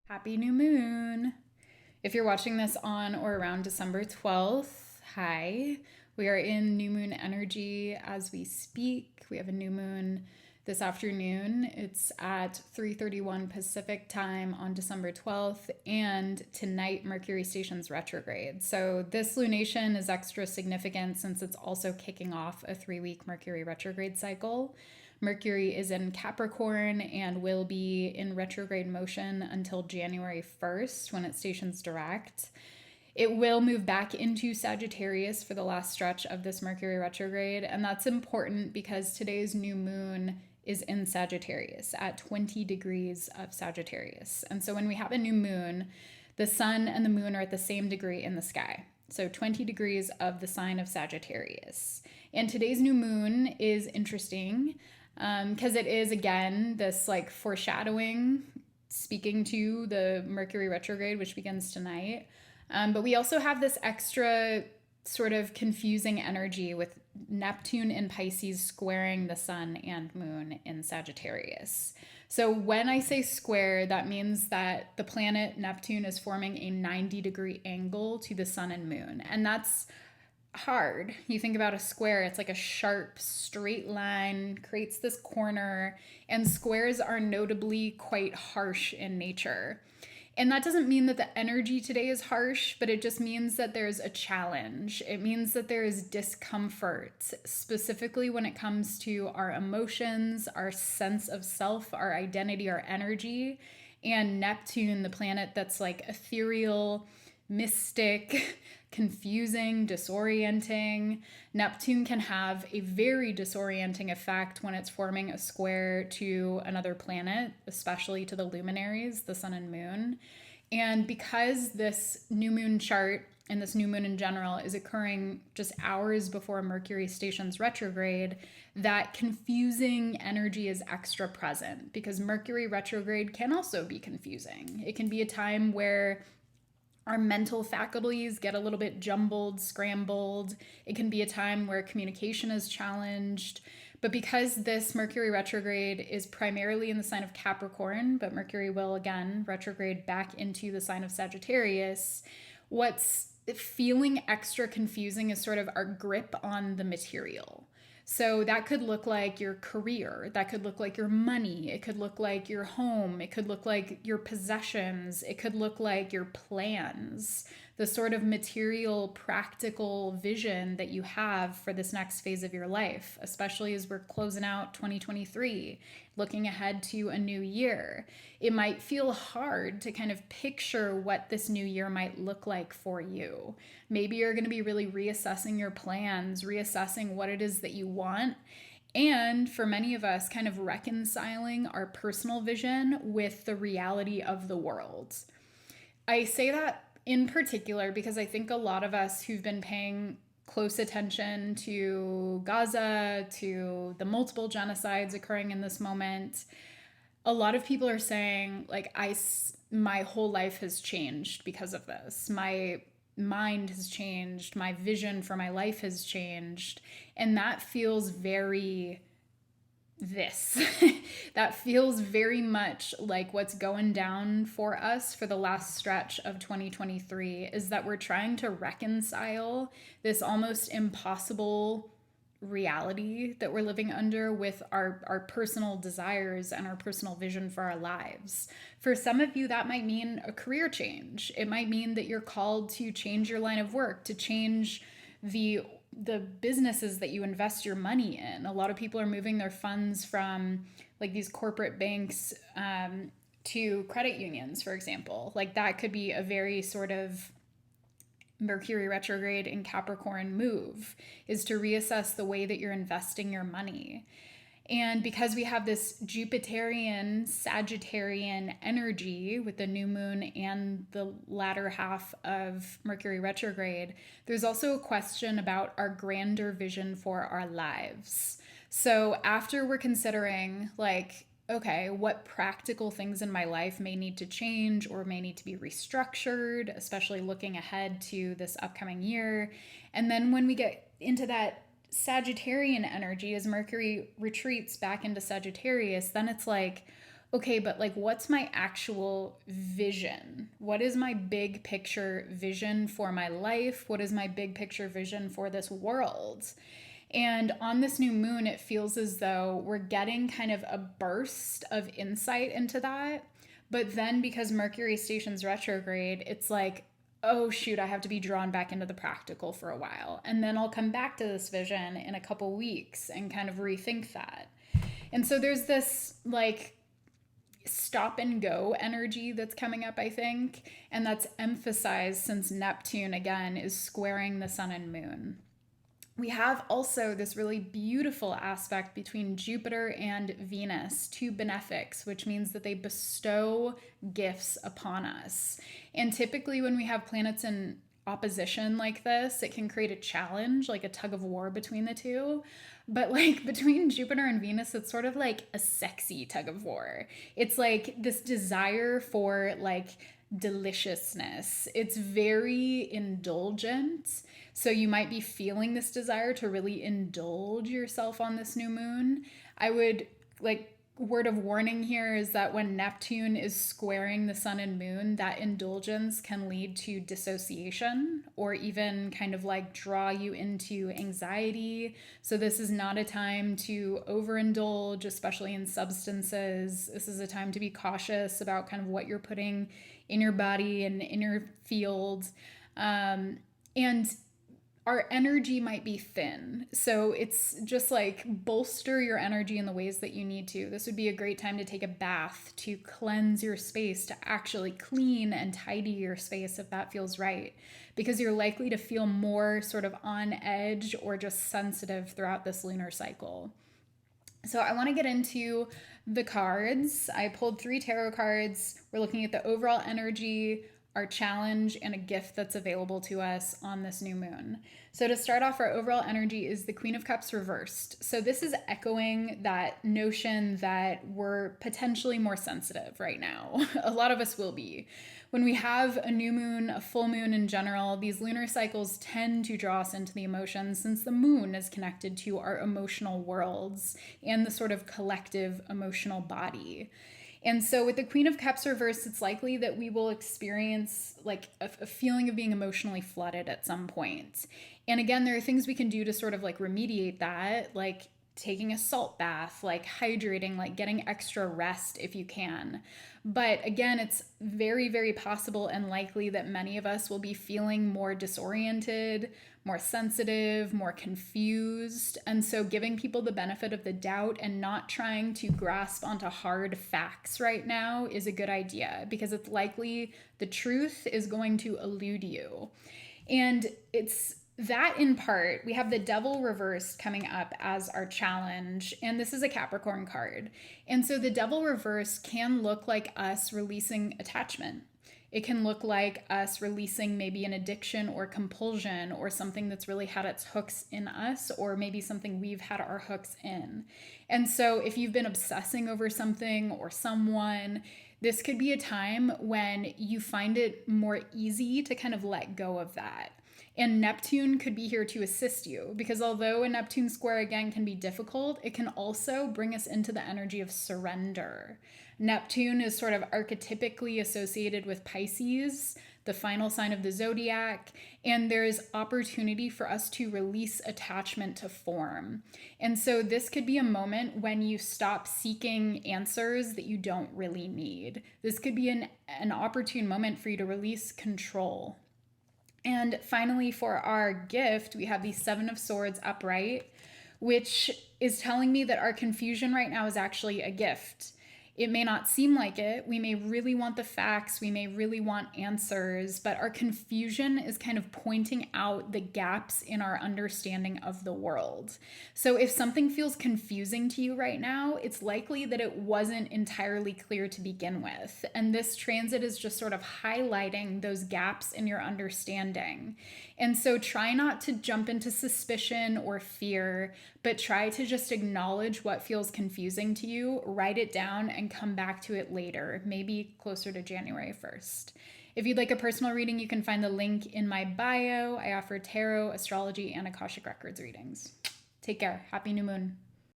Happy new moon. If you're watching this on or around December 12th, hi. We are in new moon energy as we speak. We have a new moon this afternoon. It's at 3:31 Pacific time on December 12th, and tonight Mercury stations retrograde. So this lunation is extra significant since it's also kicking off a 3-week Mercury retrograde cycle. Mercury is in Capricorn and will be in retrograde motion until January 1st when it stations direct. It will move back into Sagittarius for the last stretch of this Mercury retrograde, and that's important because today's new moon is in Sagittarius at 20 degrees of Sagittarius. And so when we have a new moon, the sun and the moon are at the same degree in the sky. So 20 degrees of the sign of Sagittarius. And today's new moon is interesting because it is, again, this like foreshadowing, speaking to the Mercury retrograde, which begins tonight. But we also have this extra sort of confusing energy with Neptune in Pisces squaring the sun and moon in Sagittarius. So when I say square, that means that the planet Neptune is forming a 90-degree angle to the sun and moon. And that's hard. You think about a square, it's like a sharp straight line, creates this corner, and squares are notably quite harsh in nature. And that doesn't mean that the energy today is harsh, but it just means that there's a challenge. It means that there is discomfort, specifically when it comes to our emotions, our sense of self, our identity, our energy. And Neptune, the planet that's like ethereal, mystic, confusing, disorienting. Neptune can have a very disorienting effect when it's forming a square to another planet, especially to the luminaries, the sun and moon. And because this new moon chart and this new moon in general is occurring just hours before Mercury stations retrograde, that confusing energy is extra present because Mercury retrograde can also be confusing. It can be a time where our mental faculties get a little bit jumbled, scrambled. It can be a time where communication is challenged. But because this Mercury retrograde is primarily in the sign of Capricorn, but Mercury will again retrograde back into the sign of Sagittarius, what's feeling extra confusing is sort of our grip on the material. So that could look like your career, that could look like your money, it could look like your home, it could look like your possessions, it could look like your plans, the sort of material, practical vision that you have for this next phase of your life, especially as we're closing out 2023, looking ahead to a new year. It might feel hard to kind of picture what this new year might look like for you. Maybe you're going to be really reassessing your plans, reassessing what it is that you want, and for many of us, kind of reconciling our personal vision with the reality of the world. I say that in particular because I think a lot of us who've been paying close attention to Gaza, to the multiple genocides occurring in this moment, a lot of people are saying, like, my whole life has changed because of this. My mind has changed. My vision for my life has changed. And that feels very this. That feels very much like what's going down for us for the last stretch of 2023 is that we're trying to reconcile this almost impossible reality that we're living under with our personal desires and our personal vision for our lives. For some of you, that might mean a career change. It might mean that you're called to change your line of work, to change the businesses that you invest your money in. A lot of people are moving their funds from like these corporate banks to credit unions, for example. Like that could be a very sort of Mercury retrograde in Capricorn move, is to reassess the way that you're investing your money. And because we have this Jupiterian, Sagittarian energy with the new moon and the latter half of Mercury retrograde, there's also a question about our grander vision for our lives. So after we're considering, like, okay, what practical things in my life may need to change or may need to be restructured, especially looking ahead to this upcoming year. And then when we get into that Sagittarian energy, as Mercury retreats back into Sagittarius, then it's like, okay, but like, what's my actual vision? What is my big picture vision for my life? What is my big picture vision for this world? And on this new moon, it feels as though we're getting kind of a burst of insight into that. But then because Mercury stations retrograde, it's like, oh shoot, I have to be drawn back into the practical for a while. And then I'll come back to this vision in a couple weeks and kind of rethink that. And so there's this like stop and go energy that's coming up, I think. And that's emphasized since Neptune, again, is squaring the sun and moon. We have also this really beautiful aspect between Jupiter and Venus, two benefics, which means that they bestow gifts upon us. And typically, when we have planets in opposition like this, it can create a challenge, like a tug of war between the two. But like between Jupiter and Venus, it's sort of like a sexy tug of war. It's like this desire for like deliciousness. It's very indulgent. So you might be feeling this desire to really indulge yourself on this new moon. I would like, word of warning here is that when Neptune is squaring the sun and moon, that indulgence can lead to dissociation or even kind of like draw you into anxiety. So this is not a time to overindulge, especially in substances. This is a time to be cautious about kind of what you're putting in your body and in your field. And our energy might be thin. So it's just like bolster your energy in the ways that you need to. This would be a great time to take a bath, to cleanse your space, to actually clean and tidy your space if that feels right, because you're likely to feel more sort of on edge or just sensitive throughout this lunar cycle. So I want to get into the cards. I pulled 3 tarot cards. We're looking at the overall energy, our challenge, and a gift that's available to us on this new moon. So to start off, our overall energy is the Queen of Cups reversed. So this is echoing that notion that we're potentially more sensitive right now. A lot of us will be. When we have a new moon, a full moon in general, these lunar cycles tend to draw us into the emotions since the moon is connected to our emotional worlds and the sort of collective emotional body. And so with the Queen of Cups reversed, it's likely that we will experience like a feeling of being emotionally flooded at some point. And again, there are things we can do to sort of like remediate that, like taking a salt bath, like hydrating, like getting extra rest if you can. But again, it's very, very possible and likely that many of us will be feeling more disoriented, more sensitive, more confused. And so giving people the benefit of the doubt and not trying to grasp onto hard facts right now is a good idea, because it's likely the truth is going to elude you. And it's that in part, we have the Devil reversed coming up as our challenge, and this is a Capricorn card. And so the Devil reversed can look like us releasing attachment. It can look like us releasing maybe an addiction or compulsion or something that's really had its hooks in us, or maybe something we've had our hooks in. And so if you've been obsessing over something or someone, this could be a time when you find it more easy to kind of let go of that. And Neptune could be here to assist you, because although a Neptune square again can be difficult, it can also bring us into the energy of surrender. Neptune is sort of archetypically associated with Pisces, the final sign of the zodiac, and there's opportunity for us to release attachment to form. And so this could be a moment when you stop seeking answers that you don't really need. This could be an opportune moment for you to release control. And finally, for our gift, we have the 7 of Swords upright, which is telling me that our confusion right now is actually a gift. It may not seem like it. We may really want the facts. We may really want answers, but our confusion is kind of pointing out the gaps in our understanding of the world. So if something feels confusing to you right now, it's likely that it wasn't entirely clear to begin with. And this transit is just sort of highlighting those gaps in your understanding. And so try not to jump into suspicion or fear, but try to just acknowledge what feels confusing to you, write it down, and come back to it later, maybe closer to January 1st. If you'd like a personal reading, you can find the link in my bio. I offer tarot, astrology, and Akashic Records readings. Take care. Happy new moon.